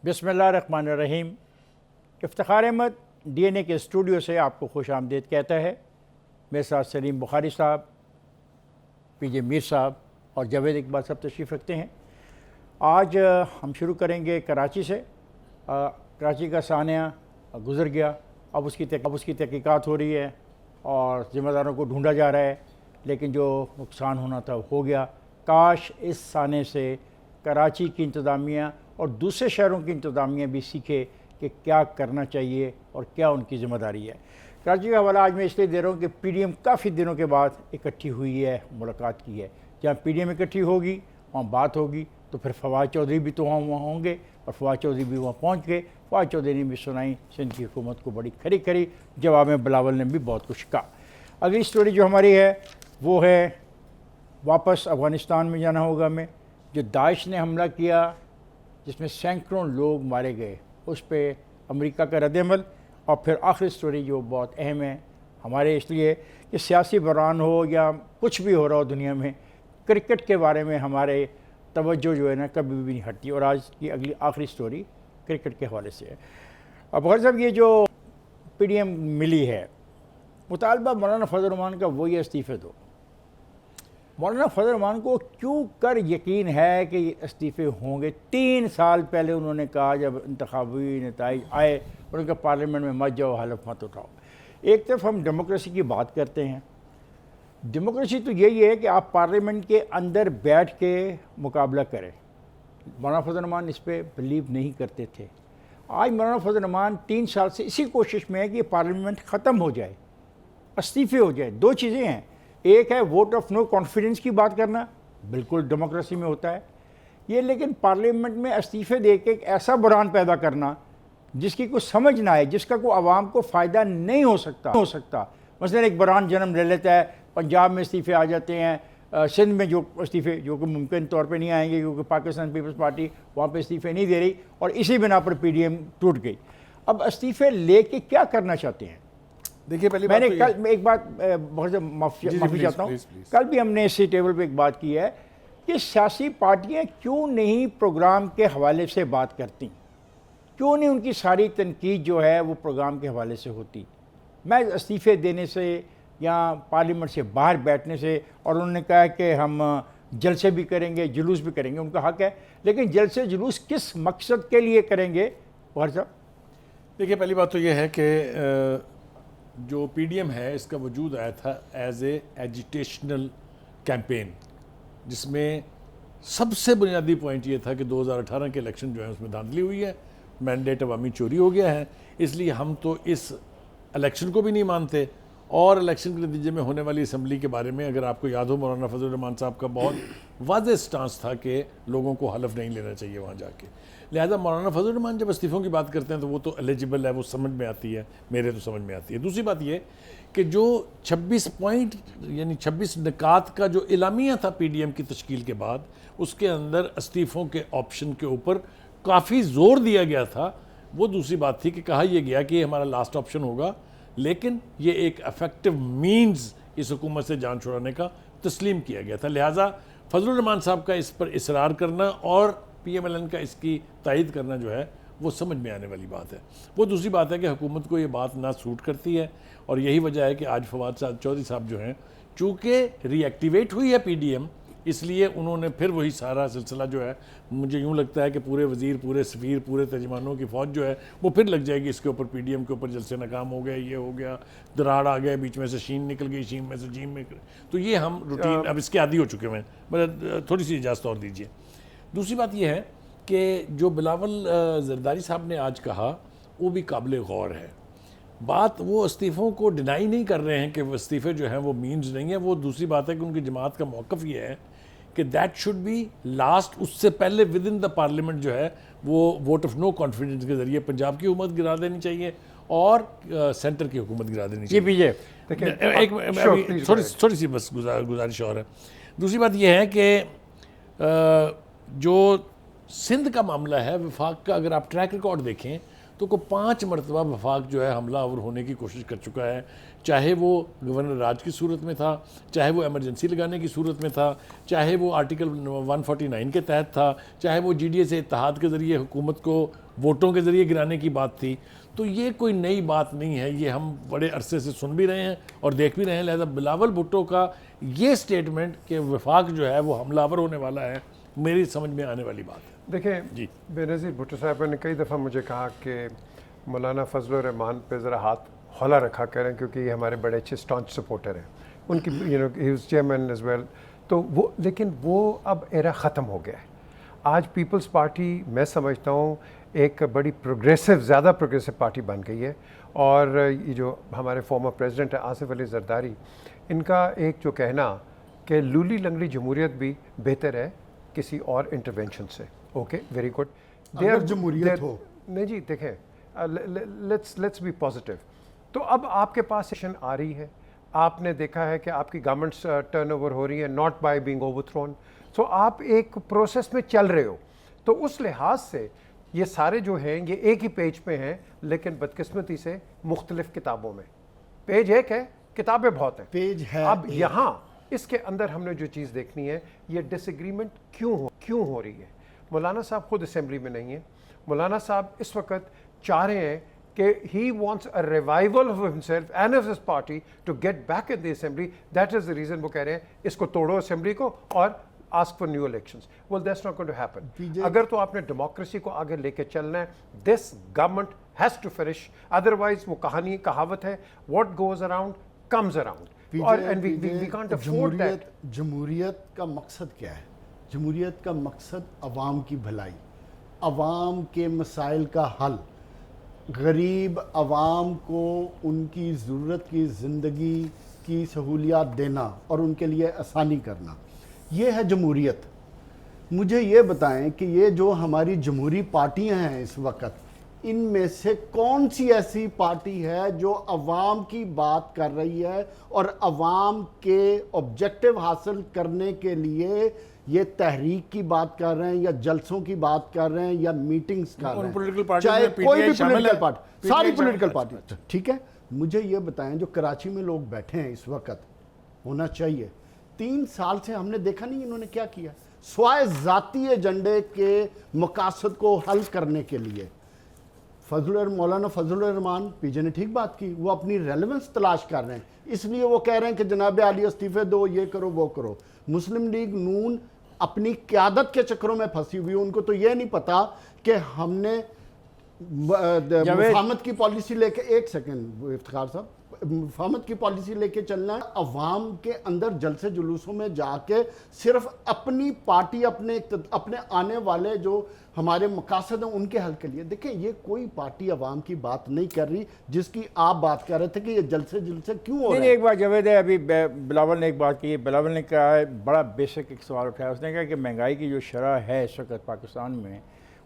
बिस्मिल्लाहिर्रहमानिर्रहीम। इफ्तिखार अहमद DNA के studio से आपको खुश आमदीद कहता है। मेरे साथ सलीम बुखारी साहब, PJ मीर साहब और जावेद इकबाल साहब तशरीफ़ रखते हैं। आज हम शुरू करेंगे कराची से। कराची का सानिया गुज़र गया, अब उसकी तहकीकात हो रही है और ज़िम्मेदारों को ढूंढा जा रहा है, लेकिन जो नुकसान होना था हो गया। काश इस साने से कराची की इंतज़ामिया और दूसरे शहरों की इंतज़ामिया भी सीखे कि क्या करना चाहिए और क्या उनकी ज़िम्मेदारी है। कराची का हवाला आज मैं इसलिए दे रहा हूँ कि PDM काफ़ी दिनों के बाद इकट्ठी हुई है, मुलाकात की है। जहाँ PDM इकट्ठी होगी वहाँ बात होगी, तो फिर फवाद चौधरी भी तो वहाँ होंगे और फवाद चौधरी भी वहाँ पहुँच गए। फवाद चौधरी ने भी सुनाई सिंध की हुकूमत को बड़ी खरी खरी, जवाब में बिलावल ने भी बहुत कुछ कहा। अगली स्टोरी जो हमारी है वो है वापस अफ़गानिस्तान में जाना होगा हमें। जो दाइश ने हमला किया जिसमें सैकड़ों लोग मारे गए, उस पर अमेरिका का रद्द-ए-अमल। और फिर आखिरी स्टोरी जो बहुत अहम है हमारे इसलिए कि सियासी बहरान हो या कुछ भी हो रहा हो दुनिया में, क्रिकेट के बारे में हमारे तवज्जो जो है ना कभी भी नहीं हटती। और आज की अगली आखिरी स्टोरी क्रिकेट के हवाले से है। अब गौर साहब, ये जो PDM मिली है, मुतालबा मौलाना फजल रहमान का वही इस्तीफ़े दो। मौलाना फजल रहमान को क्यों कर यकीन है कि ये इस्तीफ़े होंगे? 3 साल पहले उन्होंने कहा, जब इंतखाबी नताइज आए, उन्होंने कहा पार्लियामेंट में मत जाओ, हलफ मत उठाओ। एक तरफ हम डेमोक्रेसी की बात करते हैं, डेमोक्रेसी तो यही है कि आप पार्लियामेंट के अंदर बैठ के मुकाबला करें। मौलाना फजल रहमान इस पर बिलीव नहीं करते थे। आज मौलाना फजल रहमान 3 साल से इसी कोशिश में है कि पार्लियामेंट ख़त्म हो जाए, इस्तीफ़े हो जाए। 2 चीज़ें हैं, एक है वोट ऑफ नो कॉन्फिडेंस की बात करना, बिल्कुल डेमोक्रेसी में होता है ये, लेकिन पार्लियामेंट में इस्तीफ़े दे के एक ऐसा बहरान पैदा करना जिसकी कोई समझ ना आए, जिसका कोई आवाम को फ़ायदा नहीं हो सकता। मसलन एक बहरान जन्म ले लेता है, पंजाब में इस्तीफ़े आ जाते हैं, सिंध में जो इस्तीफ़े जो कि मुमकिन तौर पे नहीं आएंगे क्योंकि पाकिस्तान पीपल्स पार्टी वहाँ पे इस्तीफ़े नहीं दे रही, और इसी बिना पर PDM टूट गई। अब इस्तीफ़े ले के क्या करना चाहते हैं? देखिए, पहले मैंने कल एक बात बहुत से माफ़ी चाहता हूँ, कल भी हमने इसी टेबल पे एक बात की है कि सियासी पार्टियाँ क्यों नहीं प्रोग्राम के हवाले से बात करती, क्यों नहीं उनकी सारी तनकीद जो है वो प्रोग्राम के हवाले से होती। मैं इस्तीफ़े देने से या पार्लियामेंट से बाहर बैठने से, और उन्होंने कहा कि हम जलसे भी करेंगे, जुलूस भी करेंगे, उनका हक़ है, लेकिन जलसे जुलूस किस मकसद के लिए करेंगे? वहर साहब, देखिए, पहली बात तो ये है कि जो PDM है इसका वजूद आया था एज ए एजिटेशनल कैंपेन, जिसमें सबसे बुनियादी पॉइंट ये था कि 2018 के इलेक्शन जो है उसमें धांधली हुई है, मैंडेट अवामी चोरी हो गया है, इसलिए हम तो इस इलेक्शन को भी नहीं मानते। और इलेक्शन के नतीजे में होने वाली असम्बली के बारे में अगर आपको याद हो, मौलाना फजल रहमान साहब का बहुत वाज़ेह स्टांस था कि लोगों को हलफ नहीं लेना चाहिए वहाँ जाके। लिहाजा मौलाना फजल रहमान जब इस्तीफ़ों की बात करते हैं तो वो तो एलिजिबल है, वो समझ में आती है, मेरे तो समझ में आती है। दूसरी बात ये कि जो 26 पॉइंट यानी 26 निकात का जो इलामिया था PDM की तश्कील के बाद, उसके अंदर इस्तीफ़ों के ऑप्शन के ऊपर काफ़ी ज़ोर दिया गया था। वो दूसरी बात थी कि कहा यह गया कि ये हमारा लास्ट ऑप्शन होगा, लेकिन ये एक इफेक्टिव मीन्स इस हुकूमत से जान छुड़ाने का तस्लीम किया गया था। लिहाजा फजल रहमान साहब का इस पर इसरार करना और PMLN का इसकी तायद करना जो है वो समझ में आने वाली बात है। वो दूसरी बात है कि हुकूमत को ये बात ना सूट करती है, और यही वजह है कि आज फवाद चौधरी साहब जो हैं, चूँकि रीएक्टिवेट हुई है PDM, इसलिए उन्होंने फिर वही सारा सिलसिला जो है, मुझे यूँ लगता है कि पूरे वज़ीर, पूरे सफ़ीर, पूरे तर्जुमानों की फ़ौज जो है वो फिर लग जाएगी इसके ऊपर, PDM के ऊपर। जलसे नाकाम हो गए, ये हो गया, दराड़ आ गया, बीच में से शीन निकल गई, शीन में से जीम निकल, तो ये हम रूटीन अब इसके आदी हो चुके हैं। मतलब थोड़ी सी इजाज़त और दीजिए। दूसरी बात यह है कि जो बिलावल जरदारी साहब ने आज कहा वो भी काबिल गौर है। बात वो इस्तीफ़ों को डिनाई नहीं कर रहे हैं कि वो इस्तीफ़े जो हैं वो मीन्स नहीं है। वो दूसरी बात है कि उनकी जमात का मौक़िफ़ ये है कि दैट शुड बी लास्ट, उससे पहले विद इन द पार्लियामेंट जो है वो वोट ऑफ नो कॉन्फिडेंस के ज़रिए पंजाब की हुकूमत गिरा देनी चाहिए और सेंटर की हुकूमत गिरा देनी चाहिए। एक थोड़ी सी बस गुजारिश और है। दूसरी बात यह है कि जो सिंध का मामला है, वफाक का अगर आप ट्रैक रिकॉर्ड देखें तो को 5 मरतबा वफाक जो है हमला आवर होने की कोशिश कर चुका है, चाहे वो गवर्नर राज की सूरत में था, चाहे वो एमरजेंसी लगाने की सूरत में था, चाहे वो आर्टिकल 149 के तहत था, चाहे वो GDA से इत्तेहाद के ज़रिए हुकूमत को वोटों के ज़रिए गिराने की बात थी। तो ये कोई नई बात नहीं है, ये हम बड़े अरसे से सुन भी रहे हैं और देख भी रहे हैं। लिहाजा बिलावल भुट्टो का ये स्टेटमेंट कि वफाक जो है वो हमलावर होने वाला है, मेरी समझ में आने वाली बात है। देखिए जी, बेनज़ीर भुट्टो साहब ने कई दफ़ा मुझे कहा कि मौलाना फजल रहमान पे ज़रा हाथ हौला रखा करें, क्योंकि ये हमारे बड़े अच्छे स्टॉन्च सपोर्टर हैं उनकी, he was chairman as well. तो वो, लेकिन वो अब एरा ख़त्म हो गया है। आज पीपल्स पार्टी मैं समझता हूँ एक बड़ी प्रोग्रेसिव, ज़्यादा प्रोग्रेसिव पार्टी बन गई है। और ये जो हमारे फॉर्मर प्रेसिडेंट है आसिफ अली जरदारी, इनका एक जो कहना कि लूली लंगड़ी जमहूरियत भी बेहतर है किसी और इंटरवेंशन से। Okay, very good. अगर जमहूरियत हो। नहीं जी, देखें, लेट्स बी पॉजिटिव। तो अब आपके पास सेशन आ रही है, आपने देखा है कि आपकी गवर्नमेंट्स टर्नओवर हो रही है, नॉट बाय बीइंग ओवरथ्रोन। सो आप एक प्रोसेस में चल रहे हो। तो उस लिहाज से ये सारे जो हैं ये एक ही पेज पे हैं, लेकिन बदकिस्मती से मुख्तलिफ किताबों में। पेज एक है, किताबें बहुत हैं। पेज है अब यहाँ इसके अंदर हमने जो चीज़ देखनी है, ये डिसएग्रीमेंट क्यों हो रही है। मौलाना साहब खुद असेंबली में नहीं है। मौलाना साहब इस वक्त चाह रहे हैं कि he wants a revival of himself and of his party to get back in the assembly. That is the reason वो कह रहे हैं इसको तोड़ो असेंबली को और ask for new elections. Well that's not going to happen. अगर तो आपने डेमोक्रेसी को आगे लेके चलना है, this government has to finish, otherwise वो कहानी कहावत है, what goes around comes around. और and we can't afford that. जमहूरियत का मकसद क्या है? जमहूरियत का मकसद अवाम की भलाई, अवाम के मसाइल का हल, गरीब अवाम को उनकी ज़रूरत की ज़िंदगी की सहूलियात देना और उनके लिए आसानी करना, ये है जमहूरियत। मुझे ये बताएं कि ये जो हमारी जमहूरी पार्टियां हैं इस वक्त, इनमें से कौन सी ऐसी पार्टी है जो अवाम की बात कर रही है और अवाम के ऑब्जेक्टिव हासिल करने के लिए ये तहरीक की बात कर रहे हैं या जलसों की बात कर रहे हैं या मीटिंग्स कर रहे हैं, चाहे कोई भी पॉलिटिकल पार्टी, सारी पॉलिटिकल पार्टी, ठीक है। मुझे ये बताएं जो कराची में लोग बैठे हैं इस वक्त, होना चाहिए 3 साल से हमने देखा नहीं इन्होंने क्या किया स्वाय जाती एजेंडे के मकासद को हल करने के लिए। मौलाना फजल रहमान पीजे ने ठीक बात की, वो अपनी रेलेवेंस तलाश कर रहे हैं, इसलिए वो कह रहे हैं कि जनाब आली इस्तीफे दो, ये करो वो करो। मुस्लिम लीग नून अपनी क़यादत के चक्करों में फंसी हुई, उनको तो ये नहीं पता कि हमने मुफाहमत की पॉलिसी लेके, एक सेकंड इफ्तिखार साहब, मुफाहमत की पॉलिसी लेके चलना, अवाम के अंदर जलसे जुलूसों में जाके सिर्फ अपनी पार्टी, अपने आने वाले जो हमारे मकासद हैं उनके हल के लिए। देखें, ये कोई पार्टी अवाम की बात नहीं कर रही, जिसकी आप बात कर रहे थे कि ये जलसे क्यों हो रहे हैं। एक बात जावेद है, अभी बिलावल ने एक बात की, बिलावल ने कहा है, बड़ा बेसिक एक सवाल उठाया, उसने कहा कि महंगाई की जो शरह है इस वक्त पाकिस्तान में,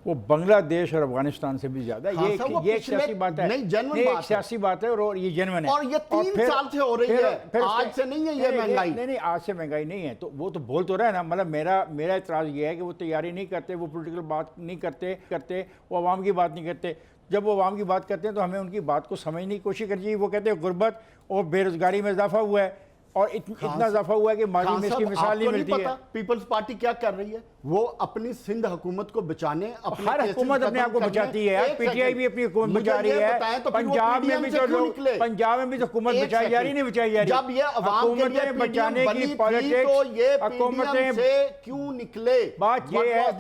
वो बांग्लादेश और अफगानिस्तान से भी ज्यादा। ये एक सियासी बात है, एक सियासी बात है और ये जेन्युइन है। और ये 3 साल से हो रही है, आज से नहीं है ये महंगाई। नहीं, आज से महंगाई नहीं है, तो वो तो बोल तो रहा है ना। मतलब मेरा एतराज़ ये है कि वो तैयारी नहीं करते, वो पॉलिटिकल बात नहीं करते, वो अवाम की बात नहीं करते। जब वो अवाम की बात करते हैं तो हमें उनकी बात को समझने की कोशिश करनी चाहिए। वो कहते हैं गुर्बत और बेरोजगारी में इजाफा हुआ है और इतना इजाफा हुआ है कि माजी में इसकी मिसाल नहीं मिलती है। पीपल्स पार्टी क्या कर रही है, वो अपनी सिंध हुकूमत को बचाने, हर हुकूमत अपने आप को बचाती है, पीटीआई भी अपनी हुकूमत बचा रही है। पंजाब में भी तो हुकूमत बचाई जा रही, नहीं बचाई जा रही। जब ये अवाम के लिए बचाने की पॉलिटिक्स, तो ये हुकूमतें से क्यों निकले? बात ये है, आप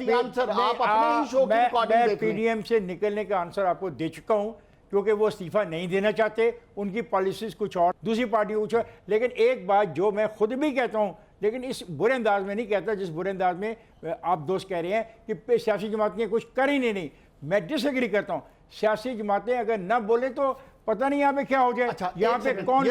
अपने ही शो की रिकॉर्डिंग देख लें। पीडीएम से निकलने का आंसर आपको दे चुका हूं, क्योंकि वो इस्तीफा नहीं देना चाहते, उनकी पॉलिसीज कुछ और, दूसरी पार्टी कुछ और। लेकिन एक बात जो मैं खुद भी कहता हूं, लेकिन इस बुरे अंदाज में नहीं कहता जिस बुरे अंदाज में आप दोस्त कह रहे हैं कि सियासी जमातें कुछ कर ही नहीं। मैं डिसएग्री करता हूं। सियासी जमातें अगर न बोले तो पता नहीं यहाँ पे क्या हो जाए। अच्छा, यहाँ पे कौन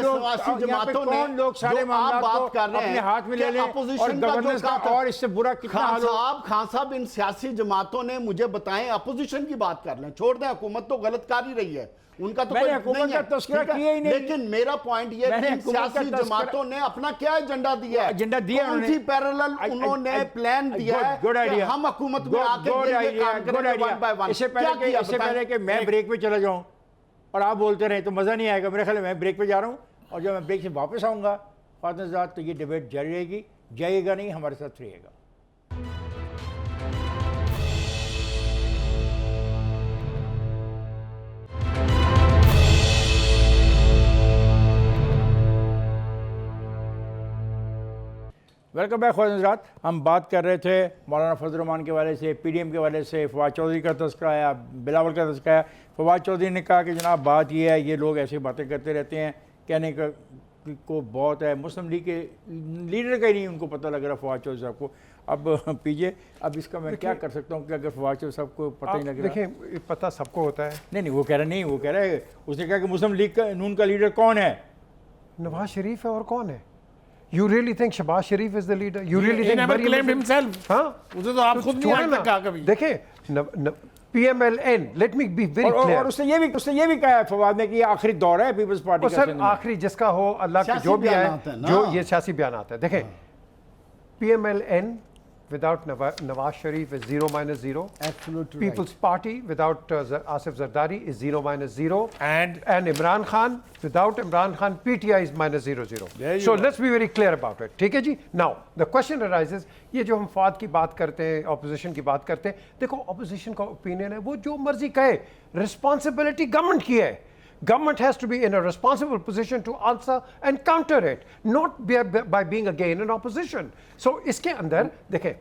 लोग सारे मामलों को अपने हाथ में ले लें और गवर्नेंस का और इससे बुरा कितना हाल हो। खान साहब, इन सियासी जमातों ने मुझे बताएं, अपोजिशन की बात कर लें, छोड़ दें, हुकूमत तो गलत कर ही रही है, उनका तो मैंने हुकूमत का तस्करा किया ही नहीं। लेकिन मेरा पॉइंट ये है कि सियासी जमातों ने अपना क्या एजेंडा दिया है, एजेंडा दिया कौन सी पैरेलल उन्होंने प्लान दिया है कि हम हुकूमत में आके काम करेंगे वन बाय वन। इससे पहले कि मैं ब्रेक पे चला जाऊं और आप बोलते रहे तो मजा नहीं आएगा। मेरे ख्याल में मैं ब्रेक पे जा रहा हूं और जब मैं ब्रेक से वापस आऊंगा फातह, तो ये डिबेट जारी रहेगी, जाइएगा नहीं, हमारे साथ रहिएगा। वेलकम बैक ख्वाजा हज़रात। हम बात कर रहे थे मौलाना फजल रहमान के हवाले से, पीडीएम के हवाले से, फवाद चौधरी का तस्करा आया, बिलावल का तस्करा आया। फवाद चौधरी ने कहा कि जनाब बात यह है, ये लोग ऐसी बातें करते रहते हैं, कहने का को बहुत है, मुस्लिम लीग के लीडर का ही नहीं उनको पता लग रहा फवाद चौधरी साहब को। अब पीजे अब इसका मैं क्या कर सकता हूँ कि अगर फवाद चौधरी साहब को पता ही लग रहा। देखिए पता सबको होता है। नहीं वो कह रहा नहीं, वो कह रहा है, उसने कहा कि मुस्लिम लीग का नून का लीडर कौन है? नवाज शरीफ है और कौन है? You really think Shahbaz Sharif is the leader? You really He think never Maryam claimed is- himself. हाँ? उसे तो आप खुद नहीं आज तक कहा कभी। देखिए PMLN, let me be very clear. और उसने ये भी कहा है फवाद ने कि ये आखिरी दौर है पीपल्स पार्टी का। सर आखिरी जिसका हो अल्लाह के सियासी जो भी आए, बयानात है ना। जो ये सियासी बयान आता है। देखें PMLN without Nawaz Sharif is 0 - 0. Absolutely People's Party without Asif Zardari is 0 - 0. And Imran Khan without Imran Khan PTI is -0. There you So go. let's be very clear about it. ठीक है जी? Now the question arises, ये जो हम फवाद की बात करते हैं, opposition की बात करते हैं, देखो ऑपोजिशन का ओपिनियन है वो जो मर्जी कहे, रिस्पॉन्सिबिलिटी गवर्नमेंट की है। Government has to be in a responsible position to answer and counter it, not by being again in opposition. So इसके अंदर देखें,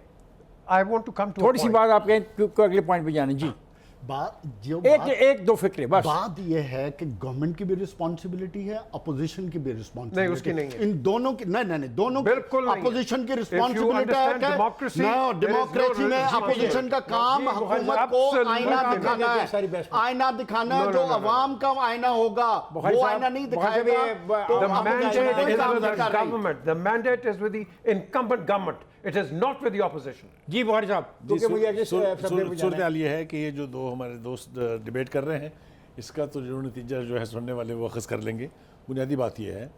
I want to come to थोड़ी a सी point. बात आपके अगले पॉइंट पे जाने जी। एक दो फिक्रे बस। बात यह है कि गवर्नमेंट की भी रिस्पॉन्सिबिलिटी है, अपोजिशन की भी रिस्पॉन्सिबिलिटी। नहीं, उसकी नहीं है। इन दोनों की नहीं दोनों बिल्कुल नहीं है। अपोजिशन की If you रिस्पॉन्सिबिलिटी understand है। democracy, डेमोक्रेसी में there is no अपोजिशन का काम जी, हुकूमत को absolutely आईना नहीं। दिखाना सारी है, बहस आईना दिखाना है। No, जो no, no, no. अवाम का आईना होगा बुखारी वो साहब, आईना नहीं बुखारी दिखाएगा साहब, तो The आप mandate कोई is कोई काम with नहीं the कर रही। government. The mandate is with the incumbent government. It is not with the opposition. जी बुखारी साहब, क्योंकि मुझे अगले सब्जेक्ट पे जाना है। सूरत हाल ये है कि ये जो दो हमारे दोस्त डिबेट कर रहे हैं, इसका तो जो नतीजा जो है सुनने वाले वो अखज़ कर लेंगे। बुनियादी बात यह है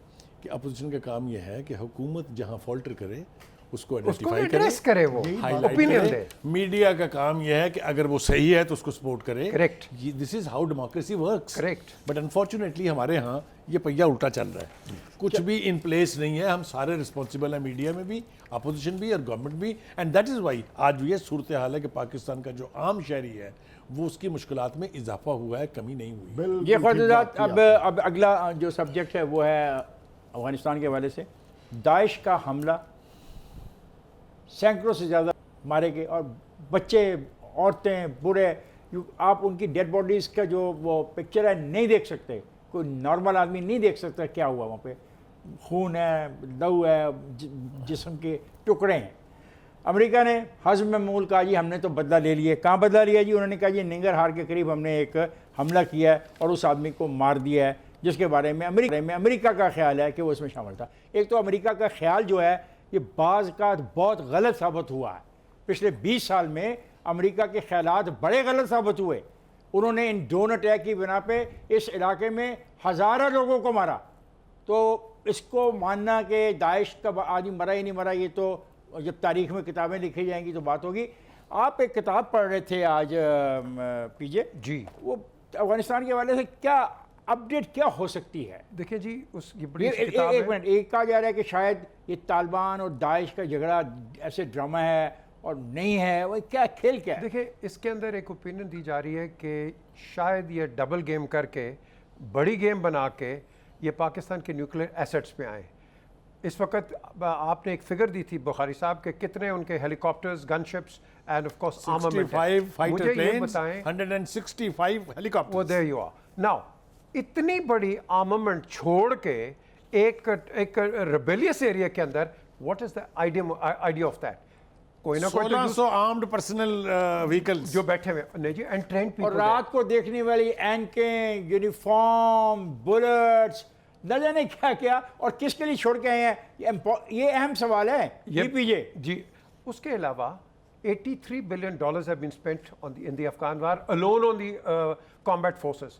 कि अपोजिशन का काम यह है कि हुकूमत जहां फॉल्टर करे उसको उसको आइडेंटिफाई करे, एड्रेस करे वो, हाईलाइट ओपिनियन करे। दे। मीडिया का काम यह है कि अगर वो सही है तो उसको सपोर्ट करे। Correct. This is how democracy works. Correct. But unfortunately हमारे यहाँ ये पहिया उल्टा चल रहा है, कुछ भी इन प्लेस नहीं है। हम सारे रिस्पॉन्सिबल हैं, मीडिया में भी, अपोजिशन भी और गवर्नमेंट भी। एंड दैट इज़ वाई आज ये सूरत हाल है कि पाकिस्तान का जो आम शहरी है वो उसकी मुश्किलात में इजाफा हुआ है, कमी नहीं हुई। बिल्कुल ये ठीक ख्वाजा बात हज़रात, की अब अगला जो सब्जेक्ट है वो है अफगानिस्तान के हवाले से। दाइश का हमला, सैकड़ों से ज़्यादा मारे गए और बच्चे, औरतें, बूढ़े, आप उनकी डेड बॉडीज़ का जो वो पिक्चर है नहीं देख सकते। कोई नॉर्मल आदमी नहीं देख सकता क्या हुआ वहाँ पे। खून है, लहू है, जिस्म के टुकड़े हैं। अमेरिका ने हज़्म महमूल कहा जी हमने तो बदला ले लिया। कहाँ बदला लिया जी? उन्होंने कहा जी निंगरहार के करीब हमने एक हमला किया है और उस आदमी को मार दिया है, जिसके बारे में अमेरिका का ख्याल है कि वो इसमें शामिल था। एक तो अमेरिका का ख्याल जो है ये बाज़ का बहुत गलत साबित हुआ है। पिछले 20 साल में अमेरिका के ख्यालात बड़े गलत साबित हुए। उन्होंने इन ड्रोन अटैक की बिना पे इस इलाके में हज़ारों लोगों को मारा। तो इसको मानना कि दाइश का आदमी मरा ही नहीं मरा, ये तो जब तारीख में किताबें लिखी जाएंगी तो बात होगी। आप एक किताब पढ़ रहे थे आज पीजे जी, वो अफगानिस्तान के हवाले से क्या अपडेट क्या हो सकती है? देखिए जी, ये बड़ी ये सी किताब एक है। मिनट, एक कहा जा रहा है कि शायद ये तालिबान और दाइश का झगड़ा ऐसे ड्रामा है और नहीं है, वो क्या खेल क्या है? देखिए इसके अंदर एक ओपिनियन दी जा रही है कि शायद ये डबल गेम करके, बड़ी गेम बना के ये पाकिस्तान के न्यूक्लियर एसेट्स पे आए। इस वक्त आपने एक फिगर दी थी बुखारी साहब के कितने उनके helicopters, gunships and of course armament 65 fighter मुझे ये प्लेन्स, बताएं, 165 हेलीकॉप्टर्स। वो देयर यू आर नाउ। इतनी बड़ी आर्मामेंट छोड़ के एक रेबेलियस एरिया के अंदर, what is the idea of that? कोई ना कोई तो 1600 आर्म्ड पर्सनल व्हीकल्स जो बैठे हुए नहीं जी, एंड ट्रेन और पीपल रात को देखने वाली एंकें, यूनिफॉर्म, बुलेट्स, न जाने क्या क्या, और किसके लिए छोड़ के आए हैं? ये अहम सवाल है। ये पीजे जी। उसके अलावा $83 billion have been spent in the Afghan war alone on the combat forces.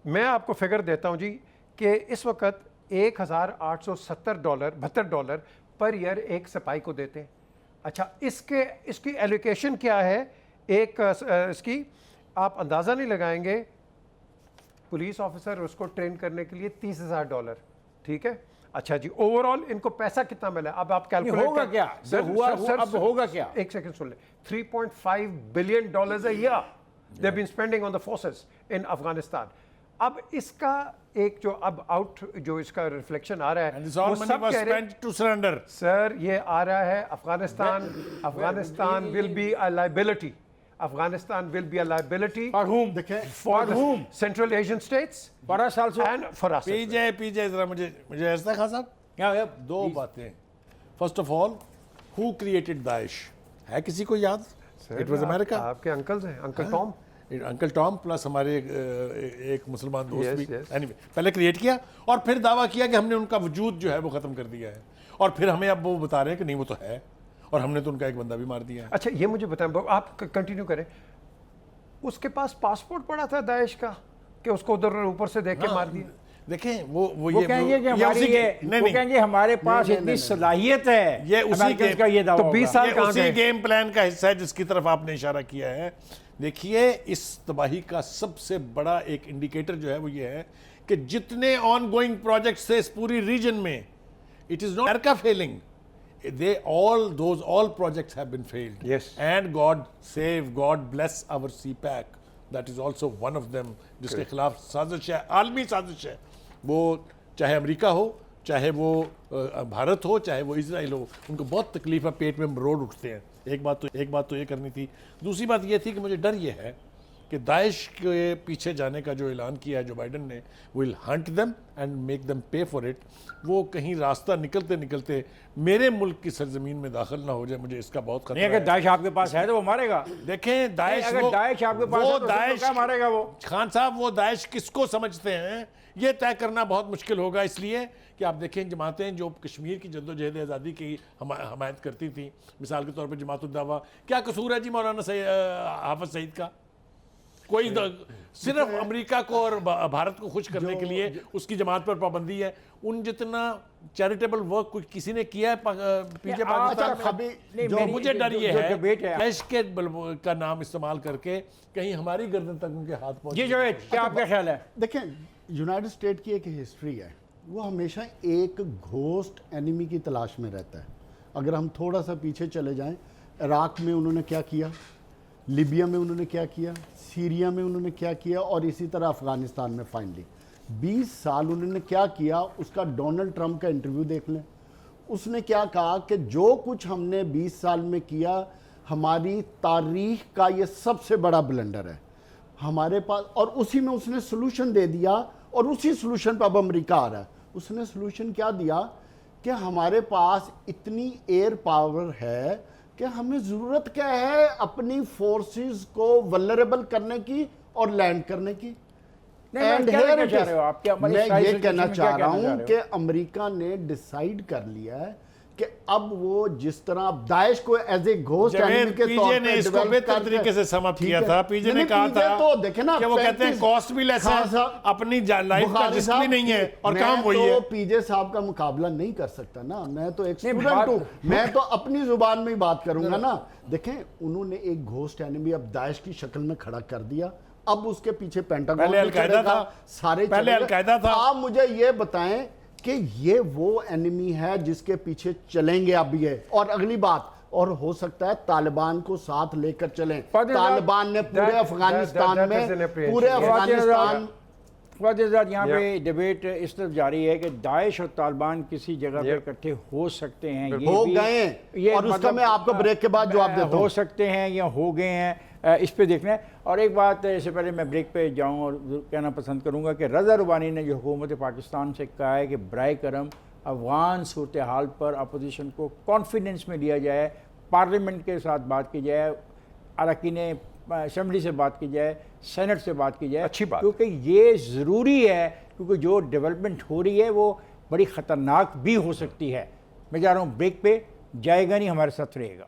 मैं आपको फिगर देता हूं जी कि इस वक्त $1,870 पर ईयर एक सिपाही को देते हैं। अच्छा, इसकी एलोकेशन क्या है? इसकी आप अंदाज़ा नहीं लगाएंगे। पुलिस ऑफिसर उसको ट्रेन करने के लिए $30,000, ठीक है। अच्छा जी, ओवरऑल इनको पैसा कितना मिला? अब आप कैलकुलेट होगा क्या? अब होगा क्या? एक सेकंड सुन ले। $3.5 billion a year they've been spending on the forces in Afghanistan. अब इसका एक जो अब आउट जो इसका रिफ्लेक्शन आ रहा And है this all वो money सब was कह रहे हैं spent to surrender. सर ये आ रहा है Afghanistan will be a liability, Afghanistan will be a liability For whom? देखें for For whom? Central Asian states For us also? and for us. पीजे जरा मुझे ऐसा खान साहब Yeah, yeah. दो बातें। First of all, who created Daesh? है किसी को याद? It was America. आपके अंकल्स हैं, uncle Tom. Uncle Tom plus हमारे एक मुसलमान दोस्त Yes, भी yes. Anyway, पहले क्रिएट किया और फिर दावा किया कि हमने उनका वजूद जो है वो खत्म कर दिया है, और फिर हमें अब वो बता रहे हैं कि नहीं वो तो है, और हमने तो उनका एक बंदा भी मार दिया है। अच्छा ये मुझे बताएं, आप कंटिन्यू करें। उसके पास पासपोर्ट पड़ा था दाइश का कि उसको उधर ऊपर से देख के मार दिया? देखें वो वो कहेंगे कि हमारी उसी ये नहीं वो नहीं कहेंगे हमारे पास इतनी सलाहियत है, ये उसी अमेरिकन्स के- का ये दावा तो 20 होगा। साल ये कहाँ उसी गए? गेम प्लान का हिस्सा है जिसकी तरफ आपने इशारा किया है। देखिए, इस तबाही का सबसे बड़ा एक इंडिकेटर जो है वो ये है कि जितने ऑन गोइंग प्रोजेक्ट्स थे इस पूरी रीजन में, it is not America failing, all projects have been failed. Yes. And God save, God bless our CPAC. That is also one of them, जिसके खिलाफ साजिश है, आलमी साजिश है। वो चाहे अमेरिका हो, चाहे वो भारत हो, चाहे वो इजराइल हो, उनको बहुत तकलीफ है, पेट में मरोड़ उठते हैं। एक बात तो ये करनी थी। दूसरी बात ये थी कि मुझे डर ये है कि दाइश के पीछे जाने का जो ऐलान किया है जो बाइडन ने, will Hunt them and make them पे फॉर इट। वो कहीं रास्ता निकलते निकलते मेरे मुल्क की सरजमीन में दाखिल ना हो जाए, मुझे इसका बहुत खतरा नहीं, अगर है। दाइश आपके पास है तो वो मारेगा। देखें, दाइश अगर दाइश आपके पास है तो दाइश क्या मारेगा वो? खान साहब, वो दाइश किसको समझते हैं ये तय करना बहुत मुश्किल होगा, इसलिए कि आप देखें जमातें जो कश्मीर की जद्दोजहद आज़ादी की हमायत करती थी, मिसाल के तौर पर जमात उद-दावा, क्या कसूर है जी मौलाना हाफिज सईद का? कोई सिर्फ अमेरिका को और भारत को खुश करने के लिए उसकी जमात पर पाबंदी है। उन जितना चैरिटेबल वर्क कुछ किसी ने किया है पीछे पाकिस्तान में? नहीं, जो मेरी- मुझे डर ये जो है, डिबेट है देश के का नाम इस्तेमाल करके कहीं हमारी गर्दन तक उनके हाथ पहुंचे। जी जावेद, क्या आपका ख्याल है? देखें, यूनाइटेड स्टेट की एक हिस्ट्री है, वो हमेशा एक घोस्ट एनिमी की तलाश में रहता है। अगर हम थोड़ा सा पीछे चले जाएं, इराक में उन्होंने क्या किया, लीबिया में उन्होंने क्या किया, सीरिया में उन्होंने क्या किया, और इसी तरह अफगानिस्तान में फाइनली 20 साल उन्होंने क्या किया, उसका डोनाल्ड ट्रंप का इंटरव्यू देख लें। उसने क्या कहा कि जो कुछ हमने 20 साल में किया, हमारी तारीख का ये सबसे बड़ा ब्लंडर है हमारे पास, और उसी में उसने सोल्यूशन दे दिया, और उसी सोल्यूशन पर अब अमेरिका आ रहा है। उसने सोल्यूशन क्या दिया कि हमारे पास इतनी एयर पावर है कि हमें ज़रूरत क्या है अपनी फोर्सेस को वल्नरेबल करने की और लैंड करने की। नहीं, And क्या here कहना it चाह is. रहे हो आप? क्या हमारी मैं साइज ये सिचुएशन कहना में चाह क्या रहा कहना हूं चाह कि रहे अमेरिका ने डिसाइड कर लिया है कि अब वो जिस तरह दाइश को एज ए घोस्ट एनिमी के तौर पीजे पे ने इसको develop बेहतर करके- तरीके से समाप्त ठीक किया है। था। पीजे ने नहीं, कहा पीजे था तो देखे ना, कि वो कहते हैं 35 कॉस्ट भी लेस खान है, साहब, अपनी लाइफ का बुखारी रिस्क साहब, भी नहीं है, और मैं काम वही तो है। पीजे साहब का मुकाबला नहीं कर सकता ना, मैं तो एक नहीं, स्टूडेंट बात- हूं, मैं तो अपनी जुबान में ही बात करूंगा ना। देखें, उन्होंने एक घोस्ट एनिमी अब दाइश की शक्ल में खड़ा कर दिया, अब उसके पीछे पेंटागन पहले भी अल-कायदा चलेगा, था, सारे पहले चलेगा। अल-कायदा था। आप मुझे ये बताएं कि ये वो एनिमी है जिसके पीछे चलेंगे अब ये, और अगली बात, और हो सकता है तालिबान को साथ लेकर चलें। तालिबान ने पूरे अफगानिस्तान that is में, an apprehension. पूरे Yes. अफगानिस्तान यहाँ पे डिबेट इस तरफ जारी है कि दाइश और तालिबान किसी जगह पे Yeah. इकट्ठे हो सकते हैं, ये हो भी- गए, ये और उसका मतलब, मैं आपको ब्रेक के बाद जवाब देता हो हूं। सकते हैं या हो गए हैं, इस पे देखना है। और एक बात, इससे पहले मैं ब्रेक पे जाऊं और कहना पसंद करूंगा कि रज़ा रुबानी ने जो हुकूमत पाकिस्तान से कहा है कि बराए करम अफगान सूरत हाल पर अपोजिशन को कॉन्फिडेंस में लिया जाए, पार्लियामेंट के साथ बात की जाए, अरकान असम्बली से बात की जाए, सेनेट से बात की जाए, अच्छी बात। क्योंकि ये ज़रूरी है, क्योंकि जो डेवलपमेंट हो रही है वो बड़ी ख़तरनाक भी हो सकती है। मैं जा रहा हूँ ब्रेक पे, जाएगा नहीं, हमारे साथ रहेगा।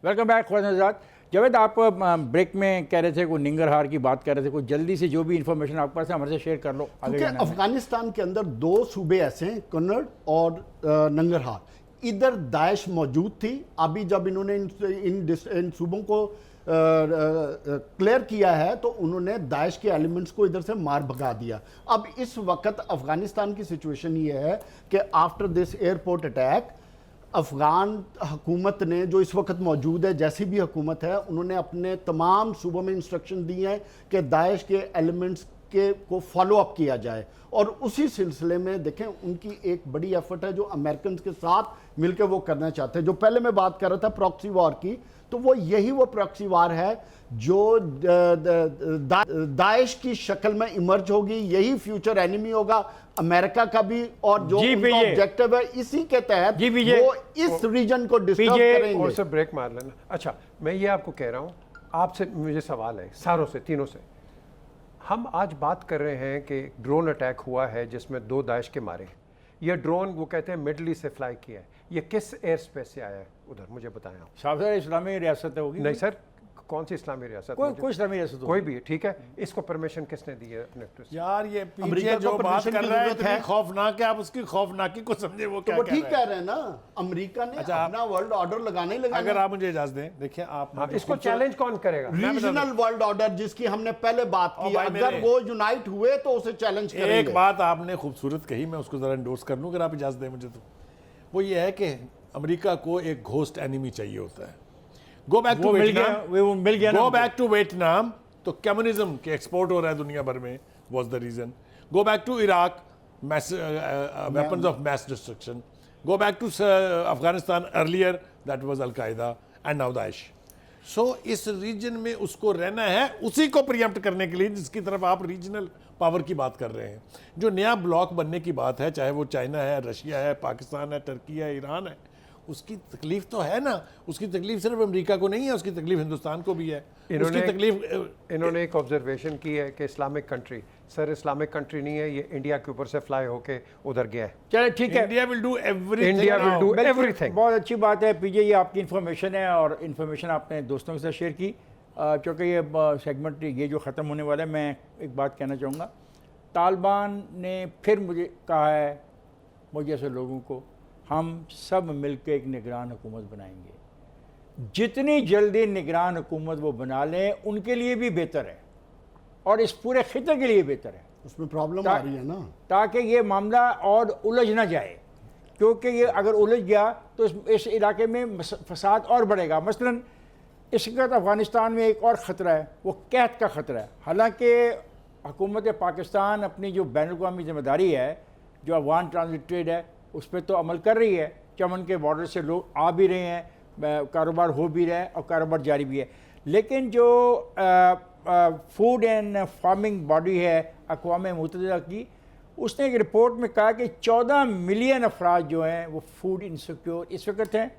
Welcome back ख्वाजात। जावेद, आप ब्रेक में कह रहे थे, कोई निंगरहार की बात कर रहे थे, कोई जल्दी से जो भी इंफॉर्मेशन आपके पास है हमारे से शेयर कर लो। आगे क्योंकि जाना है। अफगानिस्तान के अंदर 2 सूबे ऐसे हैं, कन्नड़ और नंगरहार। इधर दाइश मौजूद थी, अभी जब इन्होंने इन सूबों को क्लियर किया है तो उन्होंने दाइश के एलिमेंट्स को इधर से मार भगा दिया। अब इस वक्त अफगानिस्तान की सिचुएशन ये है कि after this airport attack Afghan हुकूमत ने, जो इस वक्त मौजूद है, जैसी भी हुकूमत है, उन्होंने अपने तमाम सूबों में इंस्ट्रक्शन दी हैं कि दाइश के एलिमेंट्स के को फॉलो अप किया जाए। और उसी सिलसिले में देखें उनकी एक बड़ी एफर्ट है जो अमेरिकन के साथ मिलकर वो करना चाहते हैं। जो पहले मैं बात कर रहा था प्रॉक्सी वॉर की, तो वो यही वो प्रॉक्सी वॉर है जो दाइश की शक्ल में इमर्ज होगी। यही फ्यूचर एनिमी होगा अमेरिका का भी, और जो उनका ऑब्जेक्टिव है इसी के तहत वो इस रीजन को डिस्टर्ब करेंगे। और से ब्रेक मार लेना। अच्छा, मैं ये आपको कह रहा हूँ, आपसे मुझे सवाल है सारों से, तीनों से। हम आज बात कर रहे हैं कि ड्रोन अटैक हुआ है जिसमें 2 दाइश के मारे। ये ड्रोन वो कहते हैं मिडल ईस्ट से फ्लाई किया है। ये किस एयर स्पेस से आया है उधर, मुझे बताएं आप। साहब सर, इस्लामी रियासत होगी? नहीं सर, कौन सी इस्लामी रियासत? कोई इस्लामी रियासत कोई भी, ठीक है। इसको परमिशन किसने दी है अपने? यार ये पीछे जो बात कर रहा है इतनी खौफनाक है, आप उसकी खौफनाकी को समझे वो क्या तो ठीक कह रहे हैं ना, अमेरिका ने अच्छा, अपना वर्ल्ड ऑर्डर लगाने ही लगाना। अगर आप मुझे इजाजत दें, देखिए आप इसको चैलेंज कौन करेगा? रीजनल वर्ल्ड ऑर्डर जिसकी हमने पहले बात की, अगर वो यूनाइट हुए तो उसे चैलेंज करेंगे। एक बात आपने खूबसूरत कही, मैं उसको जरा एंडोर्स कर लूं अगर आप इजाजत दें मुझे, तो वो ये है कि अमेरिका को एक घोस्ट एनिमी चाहिए होता है। Go back to Vietnam, go back to Vietnam, तो कम्युनिज्म के एक्सपोर्ट हो रहा है दुनिया भर में, was the reason. Go back to Iraq, weapons of mass destruction. Go back to Afghanistan, earlier that was al Qaeda and now Daesh. सो इस reason में उसको रहना है, उसी को प्रियम्प्ट करने के लिए जिसकी तरफ आप रीजनल पावर की बात कर रहे हैं। जो नया ब्लॉक बनने की बात है, चाहे वो चाइना है, रशिया है, पाकिस्तान है, टर्की है, ईरान है, उसकी तकलीफ तो है ना। उसकी तकलीफ सिर्फ अमेरिका को नहीं है, उसकी तकलीफ हिंदुस्तान को भी है। उसकी तकलीफ इन्होंने एक ऑब्जर्वेशन की है कि Islamic country, sir Islamic country नहीं है ये, इंडिया के ऊपर से फ्लाई होके उधर गया है। चलो ठीक है, India will do everything. India will do everything. बहुत अच्छी बात है पीजे, ये आपकी इन्फॉर्मेशन है और इन्फॉर्मेशन आपने दोस्तों के साथ शेयर की। क्योंकि ये सेगमेंट ये जो ख़त्म होने वाला है, मैं एक बात कहना चाहूँगा। तालिबान ने फिर मुझे कहा है, मुझे जैसे लोगों को, हम सब मिलकर एक निगरान हुकूमत बनाएंगे। जितनी जल्दी निगरान हुकूमत वो बना लें उनके लिए भी बेहतर है और इस पूरे खिते के लिए बेहतर है। उसमें प्रॉब्लम आ रही है ना, ताकि ये मामला और उलझ ना जाए, क्योंकि ये अगर उलझ गया तो इस इलाके में फसाद और बढ़ेगा। मसलन इस वक्त अफ़गानिस्तान में एक और ख़तरा है, वो कैद का ख़तरा है। हालांकि हुकूमत पाकिस्तान अपनी जो बैनुल-अक़वामी ज़िम्मेदारी है, जो अफगान ट्रांजिट ट्रेड है, उस पर तो अमल कर रही है। चमन के बॉर्डर से लोग आ भी रहे हैं, कारोबार हो भी रहा है और कारोबार जारी भी है। लेकिन जो फूड एंड फार्मिंग बॉडी है अक़वाम मुत्तहिदा की, उसने एक रिपोर्ट में कहा कि 14 मिलियन अफराद जो हैं वो फूड इनसिक्योर इस वक्त हैं।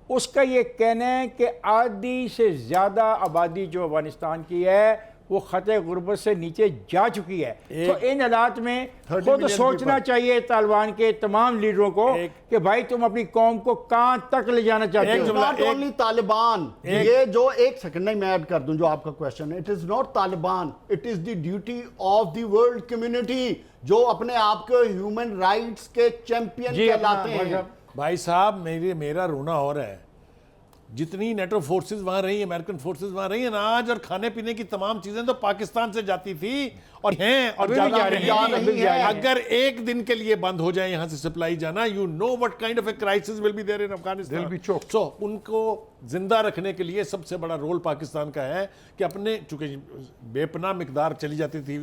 उसका ये कहना है कि आधी से ज़्यादा आबादी जो अफगानिस्तान की है वो खतरे गुर्बत से नीचे जा चुकी है। तो इन हालात में खुद सोचना चाहिए तालिबान के तमाम लीडरों को कि भाई तुम अपनी कौम को कहां तक ले जाना चाहते हो। नॉट ओनली तालिबान, ये जो एक सेकंड नहीं मैं ऐड कर दूं जो आपका क्वेश्चन है, it is not Taliban, it is the duty of the world community जो अपने आप को ह्यूमन राइट्स के चैंपियन कहलाते हैं। भाई साहब मेरा रोना हो रहा है। जितनी नेटो फोर्सेस वहां रही, अमेरिकन फोर्सेस वहां रही है ना, आज और खाने पीने की तमाम चीजें तो पाकिस्तान से जाती थी और हैं और ज्यादा रही हैं। अगर एक दिन के लिए बंद हो जाए यहां से सप्लाई जाना, you know what kind of a crisis will be there in Afghanistan. So उनको जिंदा रखने के लिए सबसे बड़ा रोल पाकिस्तान का है कि अपने, चूंकि बेपनाह मिकदार चली जाती थी